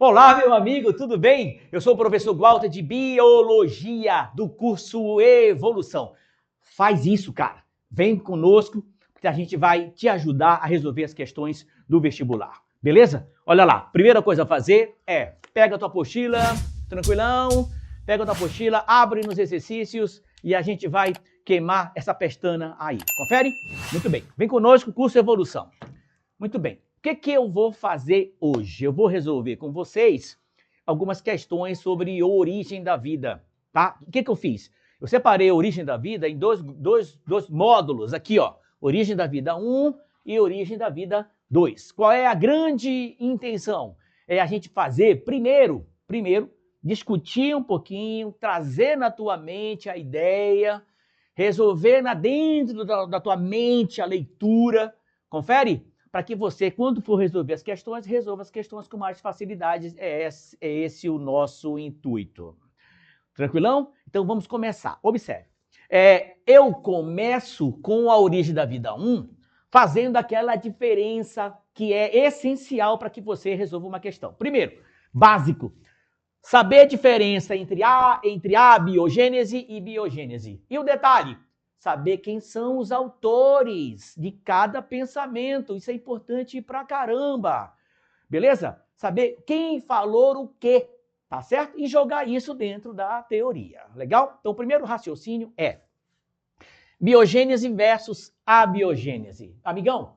Olá, meu amigo, tudo bem? Eu sou o professor Walter de Biologia do curso Evolução. Faz isso, cara. Vem conosco, que a gente vai te ajudar a resolver as questões do vestibular. Beleza? Olha lá, primeira coisa a fazer é pega a tua apostila, tranquilão, pega a tua apostila, abre nos exercícios e a gente vai queimar essa pestana aí. Confere? Muito bem. Vem conosco, curso Evolução. Muito bem. O que eu vou fazer hoje? Eu vou resolver com vocês algumas questões sobre origem da vida, tá? O que eu fiz? Eu separei a origem da vida em dois módulos aqui, ó. Origem da vida 1 e origem da vida 2. Qual é a grande intenção? É a gente fazer, primeiro, discutir um pouquinho, trazer na tua mente a ideia, resolver dentro da tua mente a leitura. Confere? Para que você, quando for resolver as questões, resolva as questões com mais facilidade. É esse o nosso intuito. Tranquilão? Então vamos começar. Observe. Eu começo com a origem da vida 1, fazendo aquela diferença que é essencial para que você resolva uma questão. Primeiro, básico. Saber a diferença entre abiogênese e biogênese. E o detalhe, saber quem são os autores de cada pensamento. Isso é importante pra caramba. Beleza? Saber quem falou o quê, tá certo? E jogar isso dentro da teoria. Legal? Então, o primeiro raciocínio é biogênese versus abiogênese. Amigão,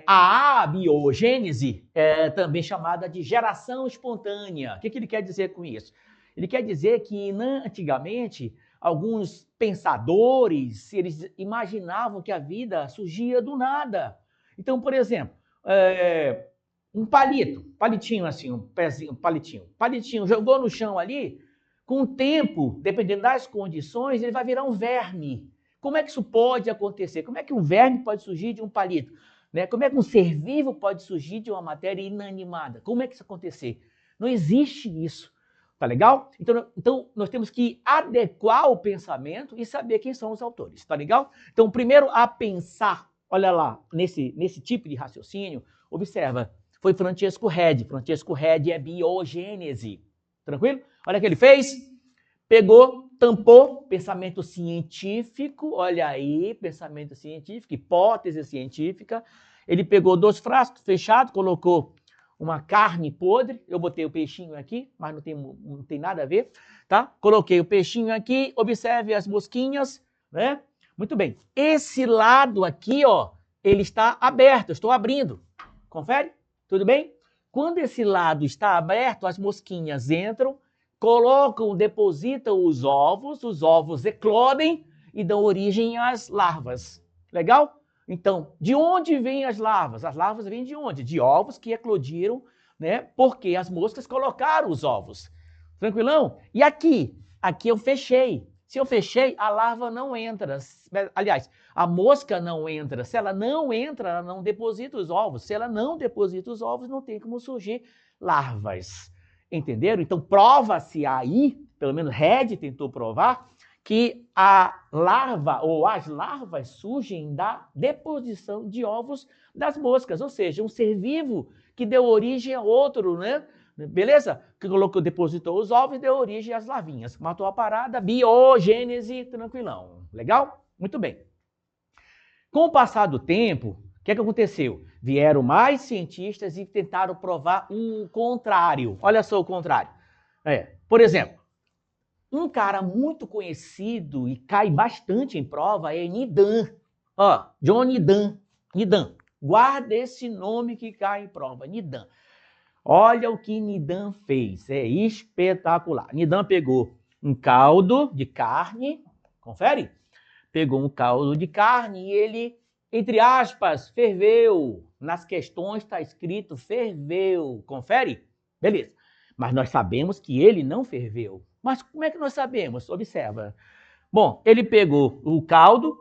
a abiogênese é também chamada de geração espontânea. O que ele quer dizer com isso? Ele quer dizer que antigamente alguns pensadores, eles imaginavam que a vida surgia do nada. Então, por exemplo, um palitinho assim, um palitinho, jogou no chão ali, com o tempo, dependendo das condições, ele vai virar um verme. Como é que isso pode acontecer? Como é que um verme pode surgir de um palito? Né? Como é que um ser vivo pode surgir de uma matéria inanimada? Como é que isso acontecer? Não existe isso. Tá legal? Então, nós temos que adequar o pensamento e saber quem são os autores. Tá legal? Então, primeiro a pensar, olha lá, nesse tipo de raciocínio, observa, foi Francesco Redi. Francesco Redi é biogênese. Tranquilo? Olha o que ele fez. Pegou, tampou, pensamento científico, olha aí, pensamento científico, hipótese científica. Ele pegou 2 frascos fechados, colocou uma carne podre, eu botei o peixinho aqui, mas não tem nada a ver, tá? Coloquei o peixinho aqui, observe as mosquinhas, né? Muito bem. Esse lado aqui, ó, ele está aberto, eu estou abrindo. Confere? Tudo bem? Quando esse lado está aberto, as mosquinhas entram, depositam os ovos eclodem e dão origem às larvas. Legal? Então, de onde vêm as larvas? As larvas vêm de onde? De ovos que eclodiram, né? Porque as moscas colocaram os ovos. Tranquilão? E aqui eu fechei. Se eu fechei, a larva não entra. Aliás, a mosca não entra. Se ela não entra, ela não deposita os ovos. Se ela não deposita os ovos, não tem como surgir larvas. Entenderam? Então, prova-se aí, pelo menos Redi tentou provar, que a larva ou as larvas surgem da deposição de ovos das moscas, ou seja, um ser vivo que deu origem a outro, né? Beleza? Que depositou os ovos e deu origem às larvinhas. Matou a parada, biogênese, tranquilão. Legal? Muito bem. Com o passar do tempo, o que aconteceu? Vieram mais cientistas e tentaram provar o contrário. Olha só o contrário. Por exemplo, um cara muito conhecido e cai bastante em prova é Nidan. Ó, John Nidan. Nidan. Guarda esse nome que cai em prova. Nidan. Olha o que Nidan fez. É espetacular. Nidan pegou um caldo de carne. Confere? Pegou um caldo de carne e ele, entre aspas, ferveu. Nas questões está escrito ferveu. Confere? Beleza. Mas nós sabemos que ele não ferveu. Mas como é que nós sabemos? Observa. Bom, ele pegou o caldo,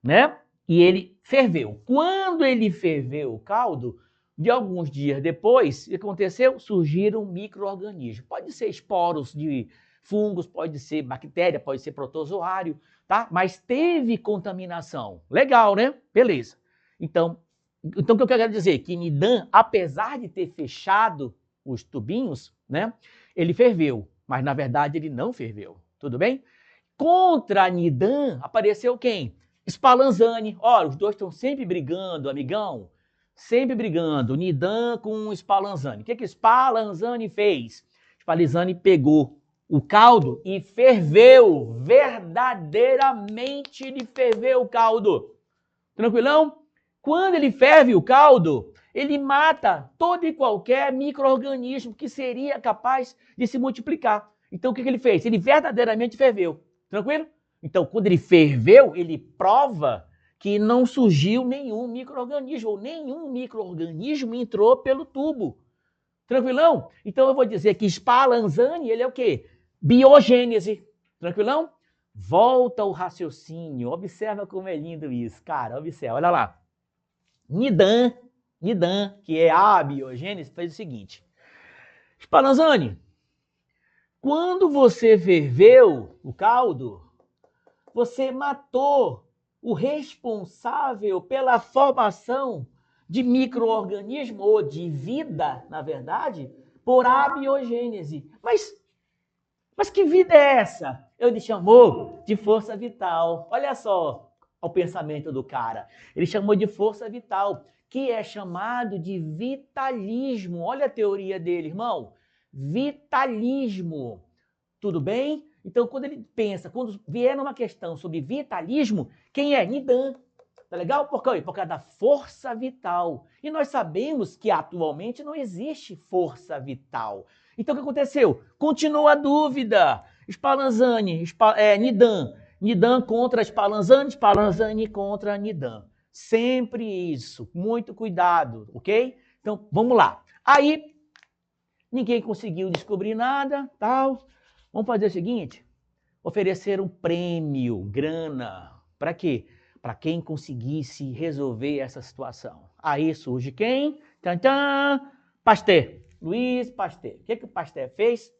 né? E ele ferveu. Quando ele ferveu o caldo, de alguns dias depois, o que aconteceu? Surgiram micro-organismos. Pode ser esporos de fungos, pode ser bactéria, pode ser protozoário, tá? Mas teve contaminação. Legal, né? Beleza. Então o que eu quero dizer? Que Nidan, apesar de ter fechado os tubinhos, né? Ele ferveu, mas na verdade ele não ferveu, tudo bem? Contra Nidam apareceu quem? Spallanzani. Olha, os dois estão sempre brigando, amigão. Sempre brigando. Nidam com Spallanzani. O que Spallanzani fez? Spallanzani pegou o caldo e ferveu. Verdadeiramente ele ferveu o caldo. Tranquilão? Quando ele ferve o caldo, ele mata todo e qualquer micro-organismo que seria capaz de se multiplicar. Então, o que ele fez? Ele verdadeiramente ferveu. Tranquilo? Então, quando ele ferveu, ele prova que não surgiu nenhum micro-organismo, ou nenhum micro-organismo entrou pelo tubo. Tranquilão? Então, eu vou dizer que Spallanzani, ele é o quê? Biogênese. Tranquilão? Volta ao raciocínio. Observa como é lindo isso, cara. Observa, olha lá. Nidam, que é a biogênese, fez o seguinte. Spallanzani, quando você ferveu o caldo, você matou o responsável pela formação de micro-organismo ou de vida, na verdade, por abiogênese. Mas que vida é essa? Ele chamou de força vital. Olha só o pensamento do cara. Ele chamou de força vital, que é chamado de vitalismo. Olha a teoria dele, irmão. Vitalismo. Tudo bem? Então, quando ele pensa, quando vier numa questão sobre vitalismo, quem é? Nidam. Tá legal? Por quê? Por causa da força vital. E nós sabemos que atualmente não existe força vital. Então, o que aconteceu? Continua a dúvida. Spallanzani, Nidam. Nidam contra Spallanzani, Spallanzani contra Nidam. Sempre isso. Muito cuidado, ok? Então, vamos lá. Aí, ninguém conseguiu descobrir nada, tal. Vamos fazer o seguinte, oferecer um prêmio, grana. Para quê? Para quem conseguisse resolver essa situação. Aí surge quem? Tantã! Pasteur. Louis Pasteur. O que o Pasteur fez?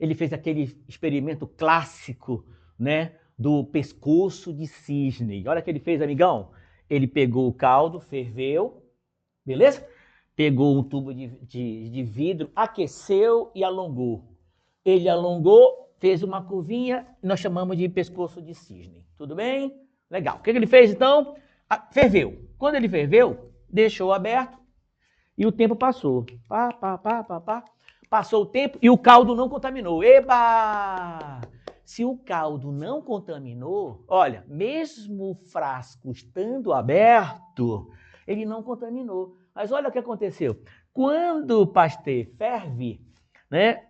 Ele fez aquele experimento clássico, né, do pescoço de cisne. Olha o que ele fez, amigão. Ele pegou o caldo, ferveu, beleza? Pegou um tubo de vidro, aqueceu e alongou. Ele alongou, fez uma curvinha, nós chamamos de pescoço de cisne. Tudo bem? Legal. O que ele fez, então? Ferveu. Quando ele ferveu, deixou aberto e o tempo passou. Passou o tempo e o caldo não contaminou. Eba! Se o caldo não contaminou, olha, mesmo o frasco estando aberto, ele não contaminou. Mas olha o que aconteceu. Quando o Pasteur ferve, né?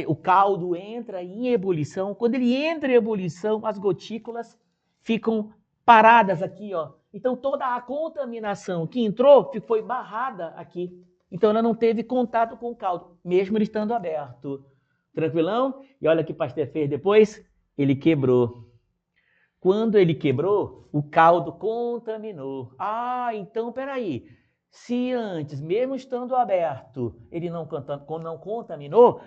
O caldo entra em ebulição. Quando ele entra em ebulição, as gotículas ficam paradas aqui, ó. Então toda a contaminação que entrou foi barrada aqui. Então ela não teve contato com o caldo, mesmo ele estando aberto. Tranquilão? E olha o que o Pasteur fez depois. Ele quebrou. Quando ele quebrou, o caldo contaminou. Ah, então peraí. Se antes, mesmo estando aberto, ele não contaminou,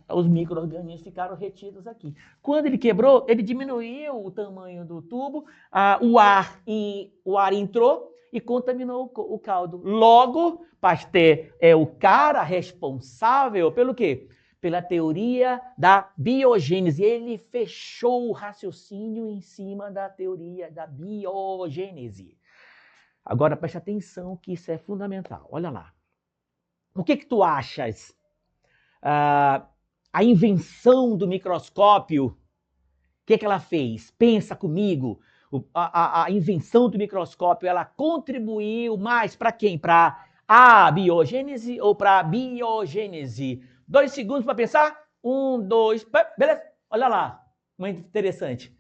os micro-organismos ficaram retidos aqui. Quando ele quebrou, ele diminuiu o tamanho do tubo, o ar entrou e contaminou o caldo. Logo, Pasteur é o cara responsável pelo quê? Pela teoria da biogênese. Ele fechou o raciocínio em cima da teoria da biogênese. Agora, preste atenção que isso é fundamental. Olha lá. O que tu achas? A invenção do microscópio, o que ela fez? Pensa comigo. A invenção do microscópio, ela contribuiu mais para quem? Para a biogênese ou para a biogênese? 2 segundos para pensar. 1, 2, beleza? Olha lá, muito interessante.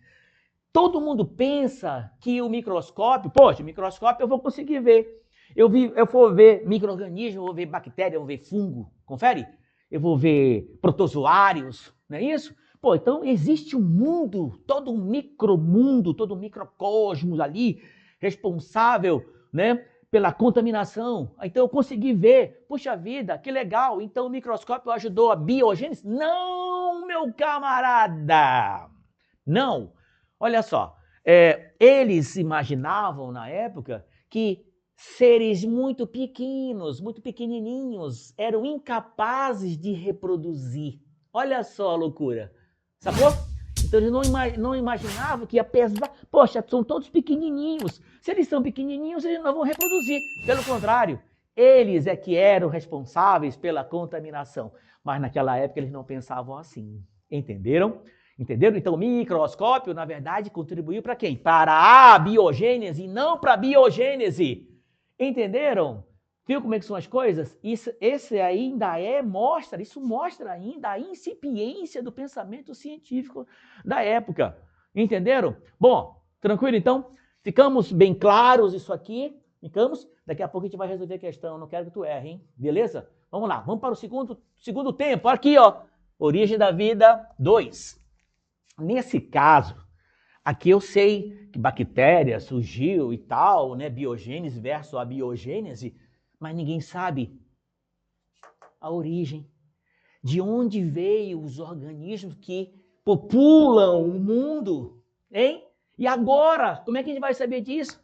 Todo mundo pensa que o microscópio, poxa, o microscópio eu vou conseguir ver. Eu vou ver micro-organismo, eu vou ver bactéria, eu vou ver fungo, confere? Eu vou ver protozoários, não é isso? Pô, então existe um mundo, todo um micromundo, todo um microcosmos ali, responsável, né, pela contaminação. Então eu consegui ver, puxa vida, que legal, então o microscópio ajudou a biogênese? Não, meu camarada, não. Olha só, eles imaginavam na época que seres muito pequenos, muito pequenininhos, eram incapazes de reproduzir. Olha só a loucura, sacou? Então eles não imaginavam que apesar, poxa, são todos pequenininhos. Se eles são pequenininhos, eles não vão reproduzir. Pelo contrário, eles é que eram responsáveis pela contaminação. Mas naquela época eles não pensavam assim. Entenderam? Entenderam? Então o microscópio, na verdade, contribuiu para quem? Para a biogênese, não para a biogênese. Entenderam? Viu como é que são as coisas? Isso mostra ainda a incipiência do pensamento científico da época. Entenderam? Bom, tranquilo então? Ficamos bem claros isso aqui? Ficamos? Daqui a pouco a gente vai resolver a questão, não quero que tu erre, hein? Beleza? Vamos lá, vamos para o segundo tempo. Aqui, ó, origem da vida 2. Nesse caso, aqui eu sei que bactéria surgiu e tal, né? Biogênese versus abiogênese, mas ninguém sabe a origem. De onde veio os organismos que populam o mundo, hein? E agora, como é que a gente vai saber disso?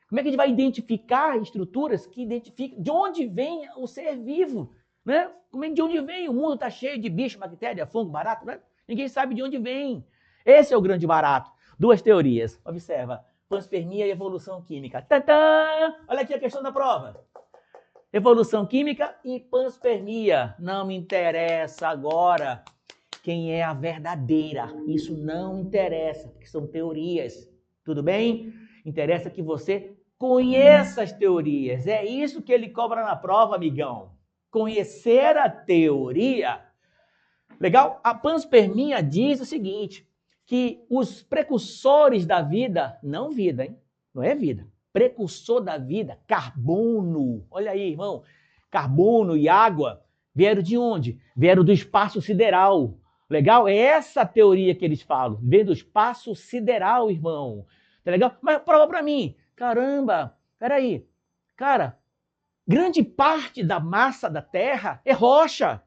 Como é que a gente vai identificar estruturas que identificam de onde vem o ser vivo, né? De onde vem? O mundo está cheio de bicho, bactéria, fungo, barato, né? Ninguém sabe de onde vem. Esse é o grande barato. Duas teorias. Observa. Panspermia e evolução química. Tantã! Olha aqui a questão da prova. Evolução química e panspermia. Não me interessa agora quem é a verdadeira. Isso não interessa, porque são teorias. Tudo bem? Interessa que você conheça as teorias. É isso que ele cobra na prova, amigão. Conhecer a teoria. Legal? A panspermia diz o seguinte, que os precursores da vida, não vida, hein? Não é vida. Precursor da vida, carbono. Olha aí, irmão. Carbono e água vieram de onde? Vieram do espaço sideral. Legal? É essa a teoria que eles falam. Vem do espaço sideral, irmão. Tá legal? Mas prova pra mim. Caramba, peraí. Cara, grande parte da massa da Terra é rocha.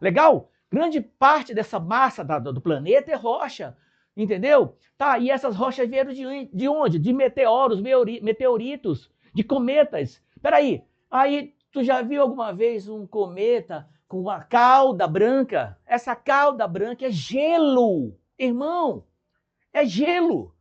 Legal? Grande parte dessa massa do planeta é rocha. Entendeu? Tá, e essas rochas vieram de onde? De meteoros, meteoritos, de cometas. Peraí, aí tu já viu alguma vez um cometa com uma cauda branca? Essa cauda branca é gelo, irmão. É gelo.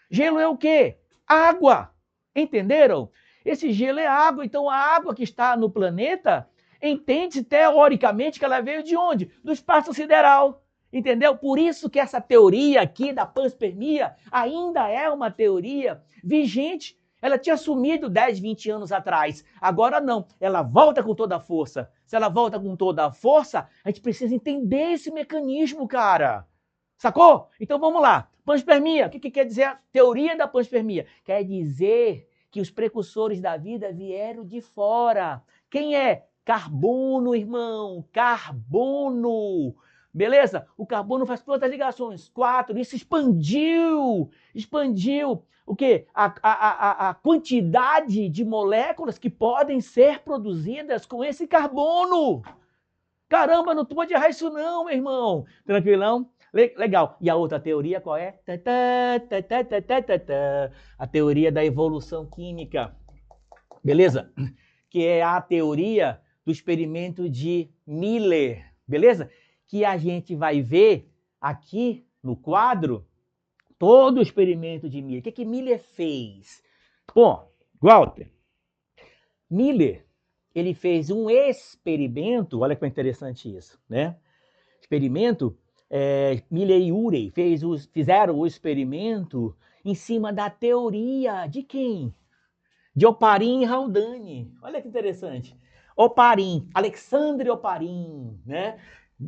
Gelo é o quê? Água. Entenderam? Esse gelo é água, então a água que está no planeta, entende-se teoricamente que ela veio de onde? Do espaço sideral. Entendeu? Por isso que essa teoria aqui da panspermia ainda é uma teoria vigente. Ela tinha sumido 10, 20 anos atrás. Agora não. Ela volta com toda a força. Se ela volta com toda a força, a gente precisa entender esse mecanismo, cara. Sacou? Então vamos lá. Panspermia. O que quer dizer a teoria da panspermia? Quer dizer que os precursores da vida vieram de fora. Quem é? Carbono, irmão. Carbono. Beleza? O carbono faz quantas ligações? 4. Isso expandiu. Expandiu o quê? A quantidade de moléculas que podem ser produzidas com esse carbono. Caramba, não pode errar isso não, meu irmão. Tranquilão? Legal. E a outra teoria qual é? A teoria da evolução química. Beleza? Que é a teoria do experimento de Miller. Beleza? Que a gente vai ver aqui no quadro todo o experimento de Miller. O que Miller fez? Bom, Walter, Miller, ele fez um experimento, olha que interessante isso, né? Experimento, Miller e Urey fizeram o experimento em cima da teoria de quem? De Oparin e Haldane. Olha que interessante. Oparin, Alexandre Oparin, né?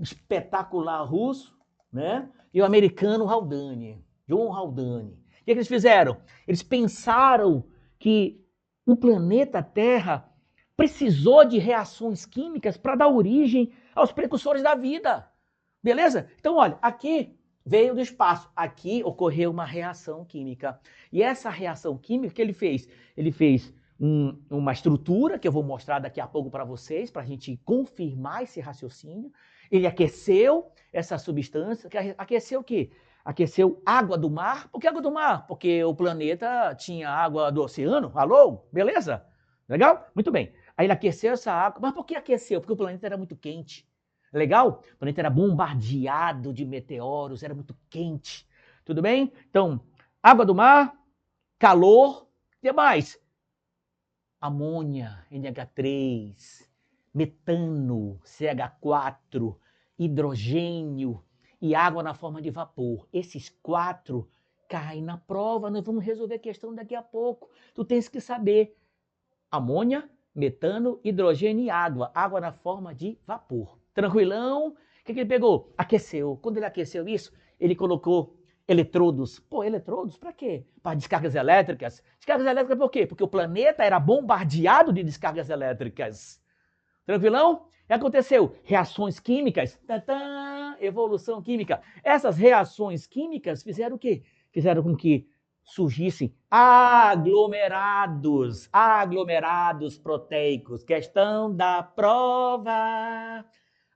Espetacular russo, né? E o americano Haldane, John Haldane. O que eles fizeram? Eles pensaram que o planeta Terra precisou de reações químicas para dar origem aos precursores da vida. Beleza? Então, olha, aqui veio do espaço. Aqui ocorreu uma reação química. E essa reação química que ele fez? Ele fez uma estrutura que eu vou mostrar daqui a pouco para vocês, para a gente confirmar esse raciocínio. Ele aqueceu essa substância. Aqueceu o quê? Aqueceu água do mar. Por que água do mar? Porque o planeta tinha água do oceano. Alô? Beleza? Legal? Muito bem. Aí ele aqueceu essa água. Mas por que aqueceu? Porque o planeta era muito quente. Legal? O planeta era bombardeado de meteoros, era muito quente. Tudo bem? Então, água do mar, calor, o que mais? Amônia, NH3, metano, CH4, hidrogênio e água na forma de vapor. Esses 4 caem na prova, nós vamos resolver a questão daqui a pouco. Tu tens que saber. Amônia, metano, hidrogênio e água. Água na forma de vapor. Tranquilão? O que ele pegou? Aqueceu. Quando ele aqueceu isso, ele colocou eletrodos. Pô, eletrodos para quê? Para descargas elétricas. Descargas elétricas por quê? Porque o planeta era bombardeado de descargas elétricas. Tranquilão? O que aconteceu? Reações químicas. Tantã, evolução química. Essas reações químicas fizeram o quê? Fizeram com que surgissem aglomerados proteicos. Questão da prova.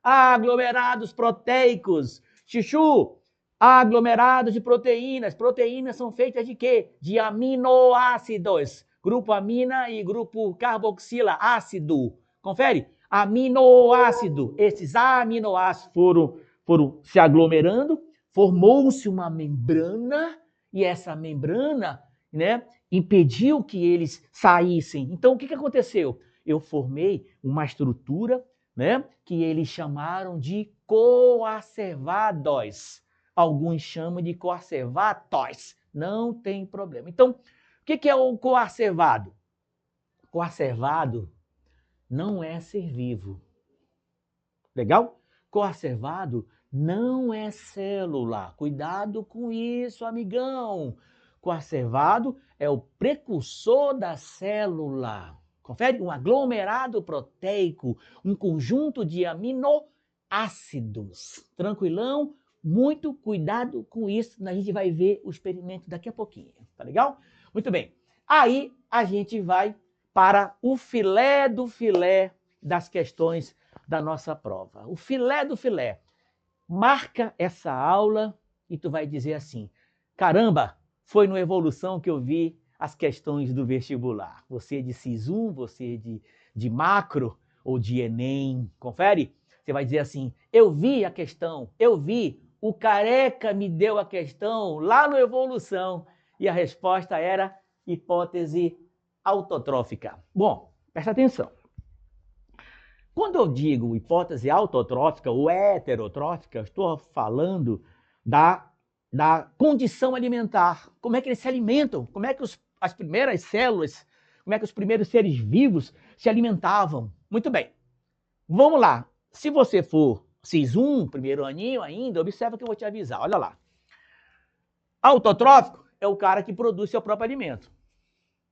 Aglomerados proteicos. Chuchu, aglomerados de proteínas. Proteínas são feitas de quê? De aminoácidos. Grupo amina e grupo carboxila ácido. Confere? Aminoácido. Esses aminoácidos foram se aglomerando, formou-se uma membrana e essa membrana, né, impediu que eles saíssem. Então, o que aconteceu? Eu formei uma estrutura, né, que eles chamaram de coacervados. Alguns chamam de coacervatos. Não tem problema. Então, o que é o coacervado? Coacervado não é ser vivo. Legal? Coacervado não é célula. Cuidado com isso, amigão. Coacervado é o precursor da célula. Confere? Um aglomerado proteico, um conjunto de aminoácidos. Tranquilão? Muito cuidado com isso. A gente vai ver o experimento daqui a pouquinho. Tá legal? Muito bem. Aí a gente vai para o filé do filé das questões da nossa prova. O filé do filé. Marca essa aula e tu vai dizer assim: caramba, foi no Evolução que eu vi as questões do vestibular. Você de SISU, você de macro ou de Enem. Confere? Você vai dizer assim: eu vi a questão, eu vi, o Careca me deu a questão lá no Evolução. E a resposta era hipótese autotrófica. Bom, presta atenção. Quando eu digo hipótese autotrófica ou heterotrófica, eu estou falando da condição alimentar. Como é que eles se alimentam? Como é que as primeiras células, como é que os primeiros seres vivos se alimentavam? Muito bem. Vamos lá. Se você for SIS1, primeiro aninho ainda, observa que eu vou te avisar. Olha lá. Autotrófico é o cara que produz seu próprio alimento.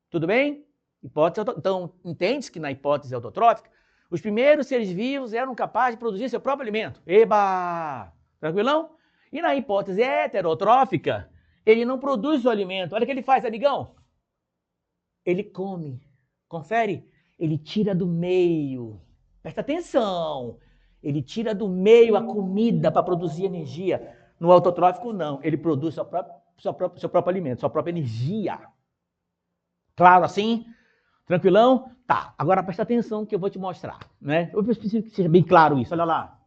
Tudo bem? Então, entende que na hipótese autotrófica, os primeiros seres vivos eram capazes de produzir seu próprio alimento. Eba! Tranquilão? E na hipótese heterotrófica, ele não produz o alimento. Olha o que ele faz, amigão. Ele come. Confere? Ele tira do meio. Presta atenção. Ele tira do meio a comida para produzir energia. No autotrófico, não. Ele produz seu próprio alimento, sua própria energia. Claro assim? Tranquilão? Tá, agora presta atenção que eu vou te mostrar, né? Eu preciso que seja bem claro isso, olha lá.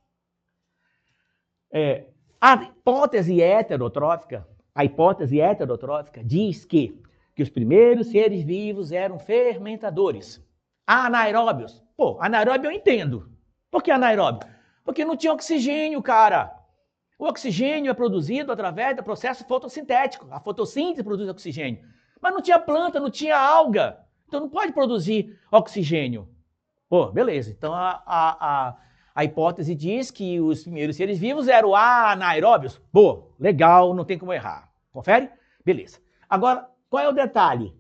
A hipótese heterotrófica diz que os primeiros seres vivos eram fermentadores, anaeróbios. Pô, anaeróbio eu entendo. Por que anaeróbio? Porque não tinha oxigênio, cara. O oxigênio é produzido através do processo fotossintético. A fotossíntese produz oxigênio. Mas não tinha planta, não tinha alga. Então não pode produzir oxigênio. Pô, beleza. Então a hipótese diz que os primeiros seres vivos eram anaeróbios. Pô, legal, não tem como errar. Confere? Beleza. Agora, qual é o detalhe?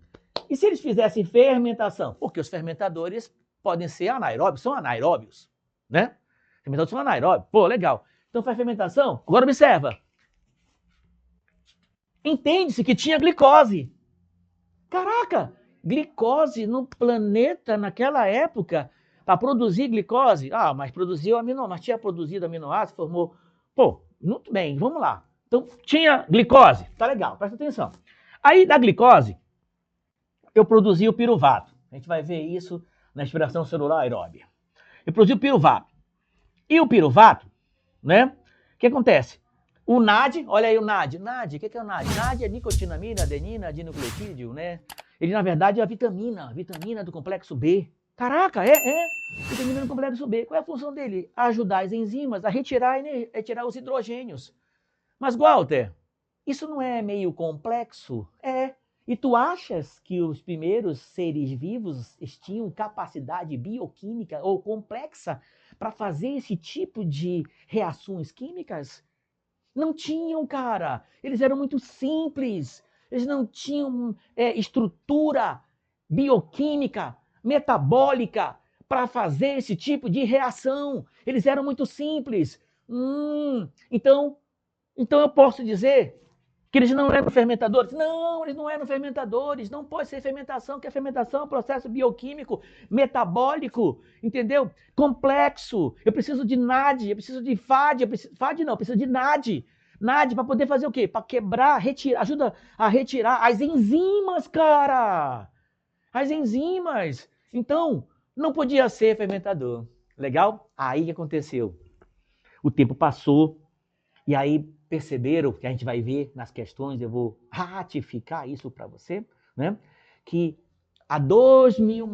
E se eles fizessem fermentação? Porque os fermentadores podem ser anaeróbios, são anaeróbios, né? Fermentadores são anaeróbios. Pô, legal. Então faz fermentação. Agora observa. Entende-se que tinha glicose. Caraca! Glicose no planeta naquela época, para produzir glicose, mas produziu mas tinha produzido aminoácido, formou. Pô, muito bem, vamos lá. Então, tinha glicose, tá legal, presta atenção. Aí, da glicose, eu produzi o piruvato. A gente vai ver isso na respiração celular aeróbia. E produziu piruvato. E o piruvato, né? O que acontece? O NAD, olha aí o NAD. NAD, o que é o NAD? NAD é nicotinamina, adenina, dinucleotídeo, né? Ele, na verdade, é a vitamina do complexo B. Caraca, vitamina do complexo B. Qual é a função dele? Ajudar as enzimas a retirar os hidrogênios. Mas, Walter, isso não é meio complexo? É. E tu achas que os primeiros seres vivos tinham capacidade bioquímica ou complexa para fazer esse tipo de reações químicas? Não tinham, cara. Eles eram muito simples. Eles não tinham estrutura bioquímica, metabólica para fazer esse tipo de reação. Eles eram muito simples. Então eu posso dizer que eles não eram fermentadores? Não, eles não eram fermentadores. Não pode ser fermentação, porque a fermentação é um processo bioquímico, metabólico, entendeu? Complexo. Eu preciso de NAD, eu preciso de FAD, eu preciso de NAD. NAD para poder fazer o quê? Para quebrar, retirar, ajuda a retirar as enzimas, cara. As enzimas. Então, não podia ser fermentador. Legal? Aí o que aconteceu? O tempo passou e aí perceberam, que a gente vai ver nas questões, eu vou ratificar isso para você, né? Que a 2.000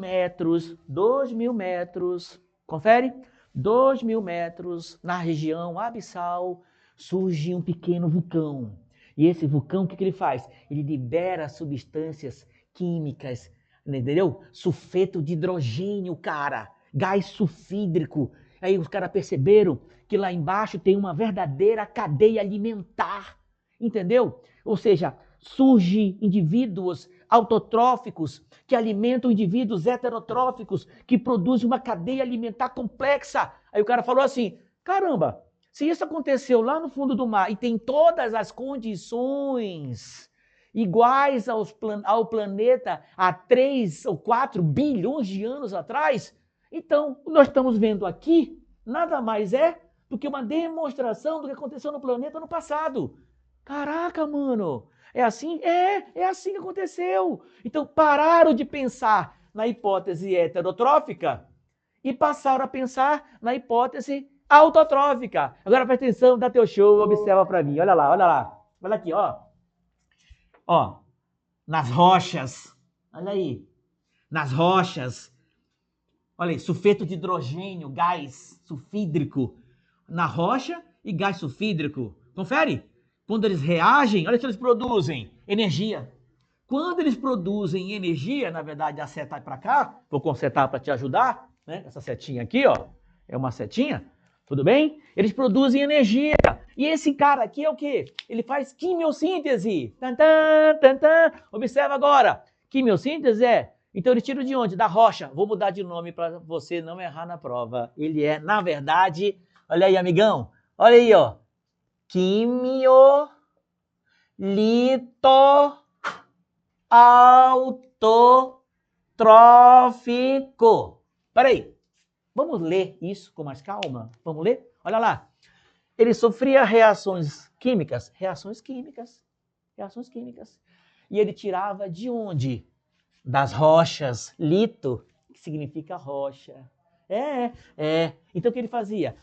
metros, confere? 2.000 metros na região abissal surge um pequeno vulcão. E esse vulcão, o que ele faz? Ele libera substâncias químicas, entendeu? Sulfeto de hidrogênio, cara. Gás sulfídrico. Aí os caras perceberam que lá embaixo tem uma verdadeira cadeia alimentar, entendeu? Ou seja, surgem indivíduos autotróficos que alimentam indivíduos heterotróficos que produzem uma cadeia alimentar complexa. Aí o cara falou assim, caramba, se isso aconteceu lá no fundo do mar e tem todas as condições iguais ao planeta há 3 ou 4 bilhões de anos atrás, então nós estamos vendo aqui nada mais é do que uma demonstração do que aconteceu no planeta no passado. Caraca, mano, é assim? É assim que aconteceu. Então pararam de pensar na hipótese heterotrófica e passaram a pensar na hipótese autotrófica. Agora presta atenção, dá teu show, observa para mim. Olha lá. Olha aqui, ó. Ó, nas rochas. Olha aí. Nas rochas. Olha aí, sulfeto de hidrogênio, gás sulfídrico na rocha e gás sulfídrico. Confere? Quando eles reagem, olha o que eles produzem. Energia. Quando eles produzem energia, na verdade, a seta para cá, vou consertar para te ajudar, né? Essa setinha aqui, ó, é uma setinha, tudo bem? Eles produzem energia. E esse cara aqui é o quê? Ele faz quimiossíntese. Observa agora. Quimiossíntese então ele tira de onde? Da rocha. Vou mudar de nome para você não errar na prova. Ele é, na verdade, olha aí, amigão. Olha aí, ó. Quimiolito-autotrófico. Peraí. Vamos ler isso com mais calma? Vamos ler? Olha lá. Ele sofria reações químicas. E ele tirava de onde? Das rochas. Lito, que significa rocha. Então o que ele fazia?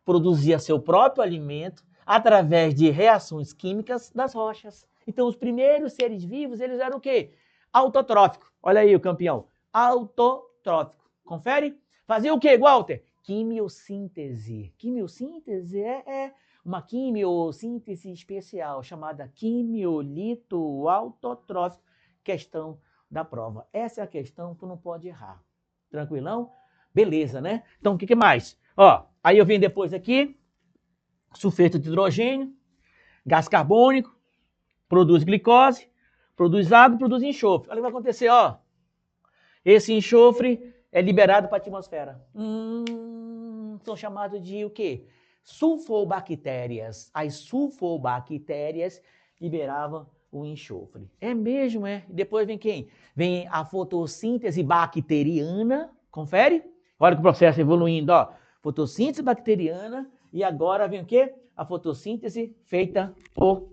Produzia seu próprio alimento através de reações químicas das rochas. Então os primeiros seres vivos, eles eram o quê? Autotróficos. Olha aí o campeão. Autotrófico. Confere? Fazia o quê, Walter? Quimiossíntese. Quimiossíntese é uma quimiossíntese especial chamada quimiolito autotrófico. Questão da prova. Essa é a questão, tu não pode errar. Tranquilão? Beleza, né? Então, o que mais? Ó, aí eu venho depois aqui, sulfeto de hidrogênio, gás carbônico, produz glicose, produz água, produz enxofre. Olha o que vai acontecer, ó. Esse enxofre é liberado para a atmosfera. São chamados de o quê? Sulfobactérias. As sulfobactérias liberavam o enxofre. É mesmo, é? Depois vem quem? Vem a fotossíntese bacteriana. Confere? Olha que o processo evoluindo, ó. Fotossíntese bacteriana e agora vem o quê? A fotossíntese feita por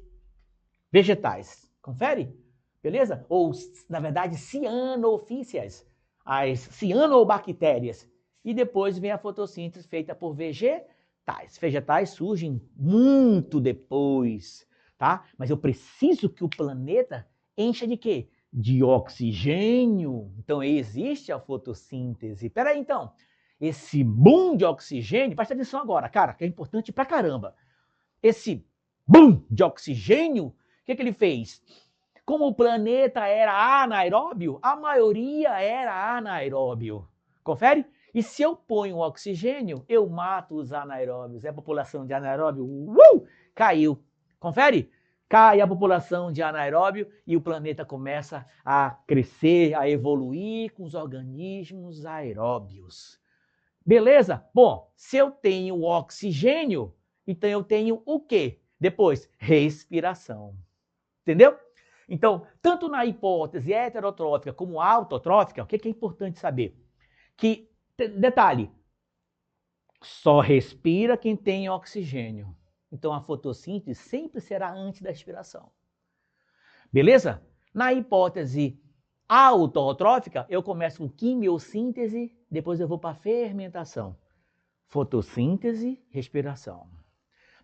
vegetais. Confere? Beleza? Ou, na verdade, cianofícias. as cianobactérias. E depois vem a fotossíntese feita por vegetais. Vegetais surgem muito depois, tá? Mas eu preciso que o planeta encha de quê? De oxigênio. Então existe a fotossíntese. Peraí, então. Esse boom de oxigênio, presta atenção agora, cara, que é importante pra caramba. Esse boom de oxigênio, o que ele fez? Como o planeta era anaeróbio, a maioria era anaeróbio. Confere? E se eu ponho oxigênio, eu mato os anaeróbios. A população de anaeróbio caiu. Confere? Cai a população de anaeróbio e o planeta começa a crescer, a evoluir com os organismos aeróbios. Beleza? Bom, se eu tenho oxigênio, então eu tenho o quê? Depois, respiração. Entendeu? Então, tanto na hipótese heterotrófica como autotrófica, o que é importante saber? Que, detalhe, só respira quem tem oxigênio. Então, a fotossíntese sempre será antes da expiração. Beleza? Na hipótese autotrófica, eu começo com quimiossíntese, depois eu vou para fermentação. Fotossíntese, respiração.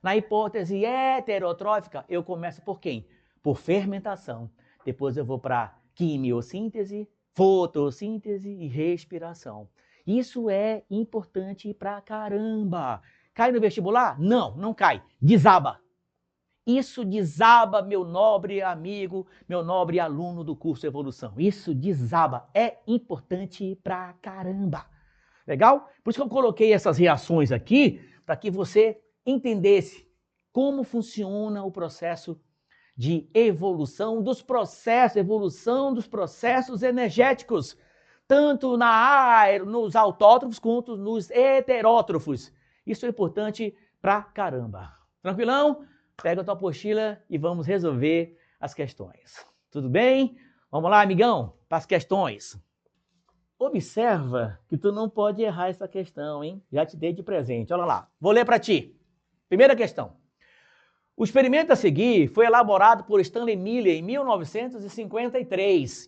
Na hipótese heterotrófica, eu começo por quem? Por fermentação. Depois eu vou para quimiossíntese, fotossíntese e respiração. Isso é importante pra caramba. Cai no vestibular? Não, não cai. Desaba. Isso desaba, meu nobre amigo, meu nobre aluno do curso Evolução. Isso desaba. É importante pra caramba. Legal? Por isso que eu coloquei essas reações aqui, para que você entendesse como funciona o processo de evolução dos processos energéticos, tanto nos autótrofos quanto nos heterótrofos. Isso é importante pra caramba. Tranquilão? Pega a tua apostila e vamos resolver as questões. Tudo bem? Vamos lá, amigão, para as questões. Observa que tu não pode errar essa questão, hein? Já te dei de presente. Olha lá. Vou ler para ti. Primeira questão. O experimento a seguir foi elaborado por Stanley Miller em 1953,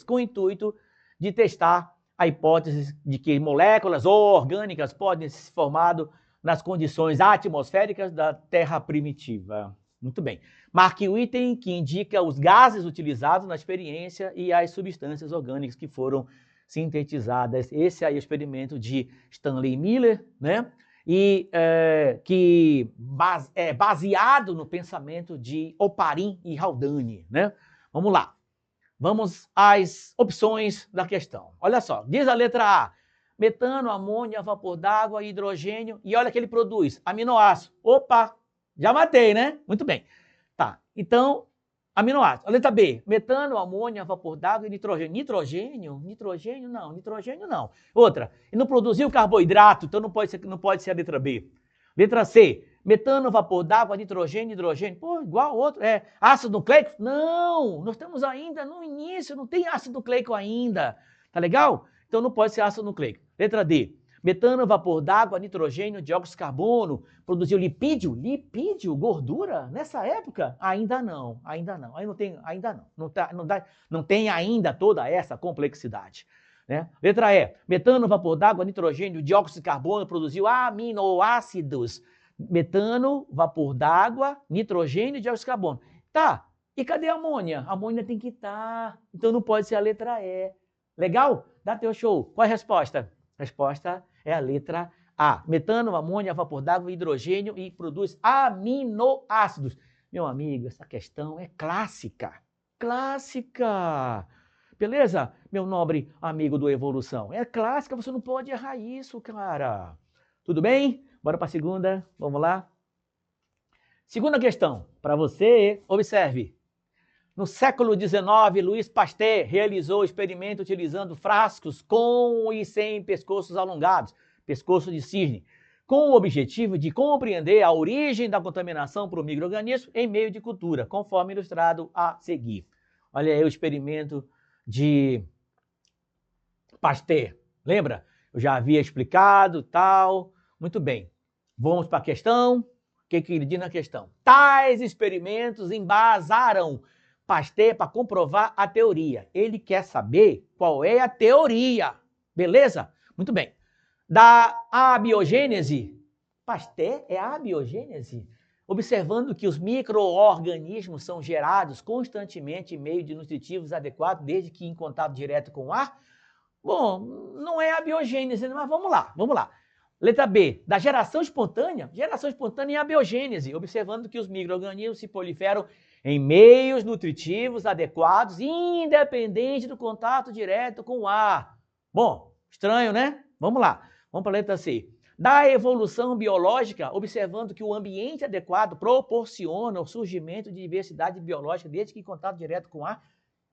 com o intuito de testar a hipótese de que moléculas orgânicas podem se formar nas condições atmosféricas da Terra primitiva. Muito bem. Marque o item que indica os gases utilizados na experiência e as substâncias orgânicas que foram sintetizadas. Esse aí é o experimento de Stanley Miller, né? E que é baseado no pensamento de Oparin e Haldane, né? Vamos lá. Vamos às opções da questão. Olha só, diz a letra A: metano, amônia, vapor d'água, hidrogênio, e olha que ele produz aminoácido. Opa, já matei, né? Muito bem. Tá, então, aminoácido. A letra B: metano, amônia, vapor d'água e nitrogênio. Nitrogênio não. Outra: e não produziu carboidrato, então não pode ser a letra B. Letra C: metano, vapor d'água, nitrogênio, hidrogênio. Pô, igual ao outro. É ácido nucleico? Não, nós estamos ainda no início, não tem ácido nucleico ainda. Tá legal? Então não pode ser ácido nucleico. Letra D: metano, vapor d'água, nitrogênio, dióxido de carbono. Produziu lipídio? Lipídio? Gordura? Nessa época? Ainda não. Aí não tem, ainda não. Não tem ainda toda essa complexidade. Né? Letra E: metano, vapor d'água, nitrogênio, dióxido de carbono produziu aminoácidos. Metano, vapor d'água, nitrogênio e dióxido de carbono. Tá, e cadê a amônia? A amônia tem que estar. Então não pode ser a letra E. Legal? Dá teu show. Qual é a resposta? A resposta é a letra A. Metano, amônia, vapor d'água, hidrogênio e produz aminoácidos. Meu amigo, essa questão é clássica. Clássica! Beleza, meu nobre amigo do Evolução? É clássica, você não pode errar isso, cara. Tudo bem? Bora para a segunda, vamos lá. Segunda questão, para você, observe. No século XIX, Louis Pasteur realizou o experimento utilizando frascos com e sem pescoços alongados, pescoço de cisne, com o objetivo de compreender a origem da contaminação por micro-organismos em meio de cultura, conforme ilustrado a seguir. Olha aí o experimento de Pasteur. Lembra? Eu já havia explicado, tal. Muito bem. Vamos para a questão. O que ele diz na questão? Tais experimentos embasaram Pasteur para comprovar a teoria. Ele quer saber qual é a teoria. Beleza? Muito bem. Da abiogênese. Pasteur é a abiogênese? Observando que os micro-organismos são gerados constantemente em meio de nutritivos adequados, desde que em contato direto com o ar. Bom, não é a biogênese, mas vamos lá, vamos lá. Letra B, da geração espontânea é a biogênese, observando que os micro-organismos se proliferam em meios nutritivos adequados, independente do contato direto com o ar. Bom, estranho, né? Vamos lá, vamos para a letra C. Da evolução biológica, observando que o ambiente adequado proporciona o surgimento de diversidade biológica, desde que em contato direto com o ar.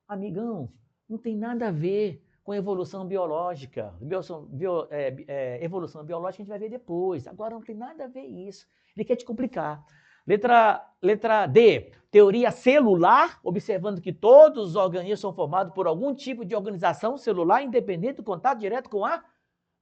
Amigão, não tem nada a ver com evolução biológica. Evolução biológica a gente vai ver depois. Agora não tem nada a ver isso. Ele quer te complicar. Letra D, teoria celular, observando que todos os organismos são formados por algum tipo de organização celular, independente do contato direto com o ar.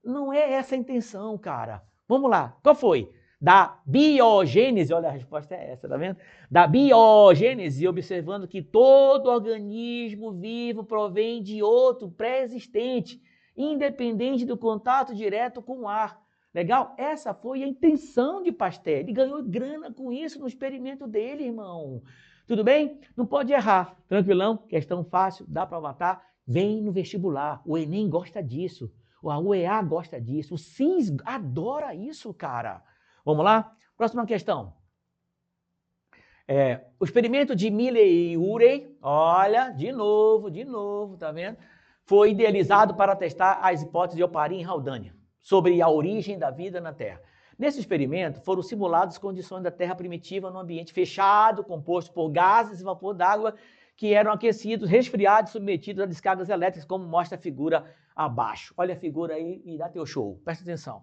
Não é essa a intenção, cara. Vamos lá. Qual foi? Da biogênese, olha a resposta é essa, tá vendo? Da biogênese, observando que todo organismo vivo provém de outro pré-existente, independente do contato direto com o ar. Legal? Essa foi a intenção de Pasteur. Ele ganhou grana com isso no experimento dele, irmão. Tudo bem? Não pode errar. Tranquilão? Questão fácil, dá para matar. Vem no vestibular. O Enem gosta disso. A UEA gosta disso. O SIS adora isso, cara. Vamos lá? Próxima questão. O experimento de Milley e Urey, olha, de novo, tá vendo? Foi idealizado para testar as hipóteses de Oparin e Haldane sobre a origem da vida na Terra. Nesse experimento, foram simuladas as condições da Terra primitiva no ambiente fechado, composto por gases e vapor d'água, que eram aquecidos, resfriados e submetidos a descargas elétricas, como mostra a figura abaixo. Olha a figura aí e dá teu show. Presta atenção.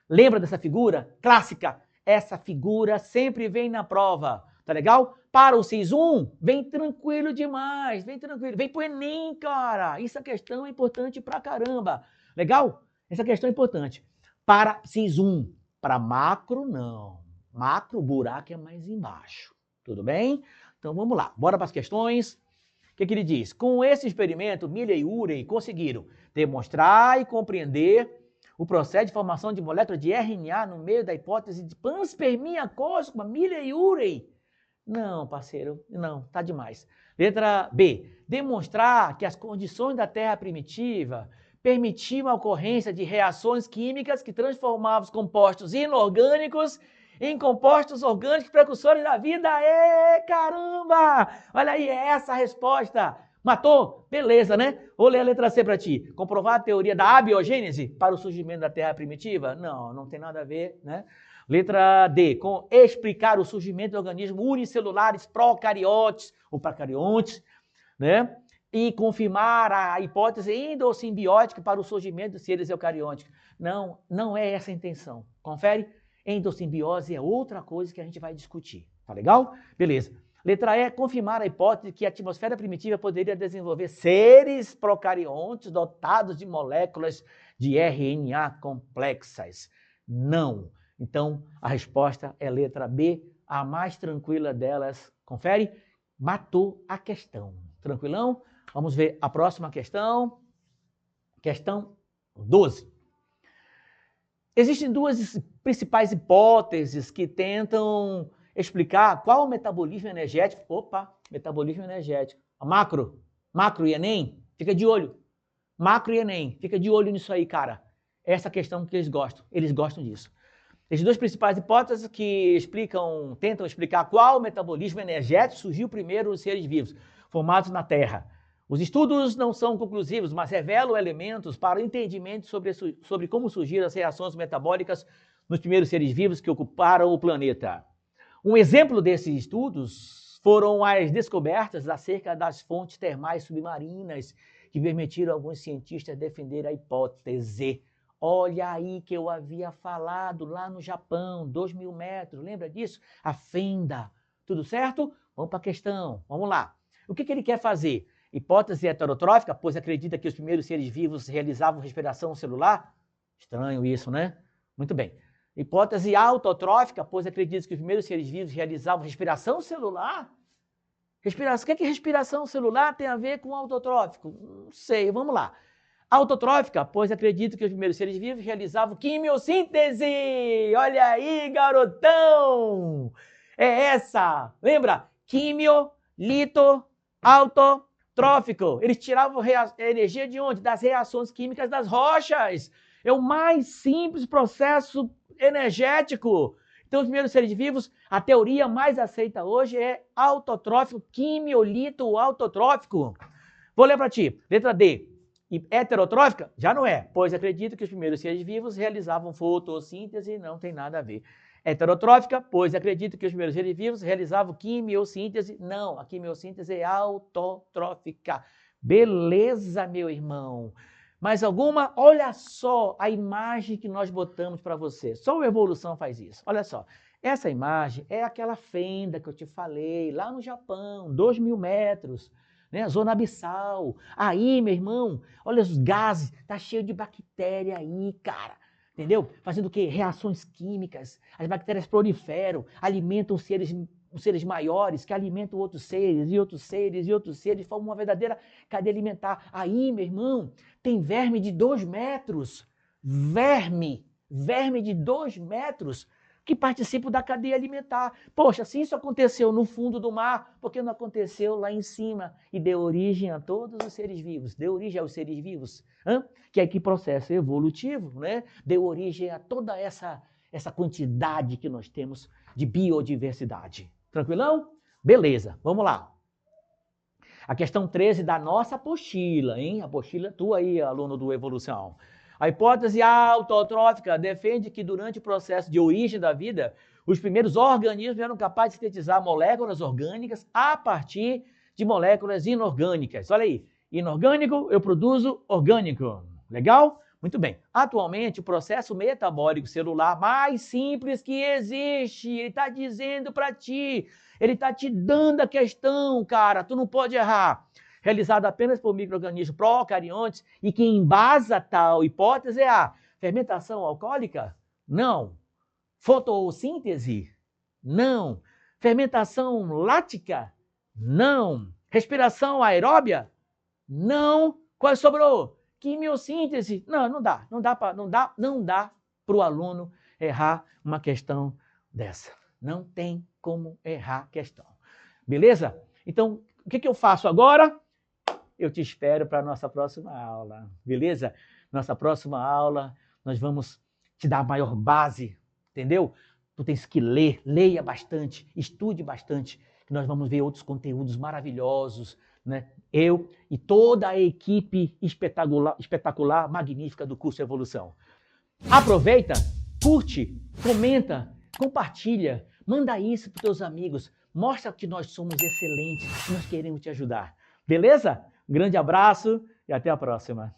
Lembra dessa figura clássica? Essa figura sempre vem na prova, tá legal? Para o SIS 1, vem tranquilo demais, vem tranquilo. Vem pro Enem, cara. Essa questão é importante pra caramba. Legal? Essa questão é importante. Para SIS 1, para macro, não. Macro, o buraco é mais embaixo. Tudo bem? Então vamos lá, bora para as questões. O que ele diz? Com esse experimento, Milley e Urey conseguiram demonstrar e compreender o processo de formação de moléculas de RNA no meio da hipótese de panspermia cósmica, Milley e Urey. Não, parceiro, não, tá demais. Letra B. Demonstrar que as condições da Terra primitiva permitiam a ocorrência de reações químicas que transformavam os compostos inorgânicos em compostos orgânicos precursores da vida. Ê, caramba! Olha aí, é essa a resposta. Matou? Beleza, né? Vou ler a letra C para ti. Comprovar a teoria da abiogênese para o surgimento da Terra primitiva? Não, não tem nada a ver, né? Letra D. Com explicar o surgimento de organismos unicelulares procariotes ou procariontes, né? E confirmar a hipótese endossimbiótica para o surgimento de seres eucarióticos. Não, não é essa a intenção. Confere? Endossimbiose é outra coisa que a gente vai discutir. Tá legal? Beleza. Letra E, confirmar a hipótese que a atmosfera primitiva poderia desenvolver seres procariontes dotados de moléculas de RNA complexas. Não. Então, a resposta é letra B, a mais tranquila delas. Confere? Matou a questão. Tranquilão? Vamos ver a próxima questão. Questão 12. Existem duas principais hipóteses que tentam explicar qual o metabolismo energético. Opa, metabolismo energético. A macro e Enem, fica de olho. Macro e Enem, fica de olho nisso aí, cara. Essa questão que eles gostam disso. As duas principais hipóteses que tentam explicar qual o metabolismo energético surgiu primeiro nos seres vivos, formados na Terra. Os estudos não são conclusivos, mas revelam elementos para o entendimento sobre como surgiram as reações metabólicas nos primeiros seres vivos que ocuparam o planeta. Um exemplo desses estudos foram as descobertas acerca das fontes termais submarinas, que permitiram a alguns cientistas defender a hipótese. Olha aí que eu havia falado lá no Japão, 2.000 metros, lembra disso? A fenda. Tudo certo? Vamos para a questão, vamos lá. O que ele quer fazer? Hipótese heterotrófica, pois acredita que os primeiros seres vivos realizavam respiração celular? Estranho isso, né? Muito bem. Hipótese autotrófica, pois acredita que os primeiros seres vivos realizavam respiração celular? Respiração. O que respiração celular tem a ver com autotrófico? Não sei, vamos lá. Autotrófica, pois acredito que os primeiros seres vivos realizavam quimiossíntese. Olha aí, garotão! É essa. Lembra? Quimio, lito, autotrófico. Eles tiravam energia de onde? Das reações químicas das rochas. É o mais simples processo energético. Então, os primeiros seres vivos, a teoria mais aceita hoje é autotrófico, quimiolito autotrófico. Vou ler para ti. Letra D. E heterotrófica? Já não é, pois acredito que os primeiros seres vivos realizavam fotossíntese e não tem nada a ver. Heterotrófica, pois acredito que os primeiros seres vivos realizavam quimiossíntese. Não, a quimiossíntese é autotrófica. Beleza, meu irmão? Mais alguma? Olha só a imagem que nós botamos para você. Só a evolução faz isso. Olha só. Essa imagem é aquela fenda que eu te falei, lá no Japão, 2.000 metros. Né? Zona abissal. Aí, meu irmão, olha os gases, tá cheio de bactéria aí, cara. Entendeu? Fazendo o quê? Reações químicas. As bactérias proliferam, alimentam os seres maiores, que alimentam outros seres, e outros seres, e outros seres, formam uma verdadeira cadeia alimentar. Aí, meu irmão, tem verme de 2 metros. Verme de 2 metros. Que participam da cadeia alimentar. Poxa, se isso aconteceu no fundo do mar, por que não aconteceu lá em cima e deu origem a todos os seres vivos? Deu origem aos seres vivos, que é que processo evolutivo, né? Deu origem a toda essa quantidade que nós temos de biodiversidade. Tranquilão? Beleza, vamos lá. A questão 13 da nossa apostila, hein? A apostila tua aí, aluno do Evolução. A hipótese autotrófica defende que durante o processo de origem da vida, os primeiros organismos eram capazes de sintetizar moléculas orgânicas a partir de moléculas inorgânicas. Olha aí, inorgânico, eu produzo orgânico. Legal? Muito bem. Atualmente, o processo metabólico celular mais simples que existe, ele está dizendo para ti, ele está te dando a questão, cara, tu não pode errar. Realizado apenas por micro-organismos procariontes e que embasa tal hipótese é a fermentação alcoólica? Não. Fotossíntese? Não. Fermentação lática? Não. Respiração aeróbia? Não. Qual sobrou? Quimiossíntese? Não dá. Não dá para o aluno errar uma questão dessa. Não tem como errar a questão. Beleza? Então, o que eu faço agora? Eu te espero para a nossa próxima aula, beleza? Nossa próxima aula, nós vamos te dar a maior base, entendeu? Tu tens que ler, leia bastante, estude bastante, que nós vamos ver outros conteúdos maravilhosos, né? Eu e toda a equipe espetacular, magnífica do curso Evolução. Aproveita, curte, comenta, compartilha, manda isso para os teus amigos, mostra que nós somos excelentes, que nós queremos te ajudar, beleza? Um grande abraço e até a próxima.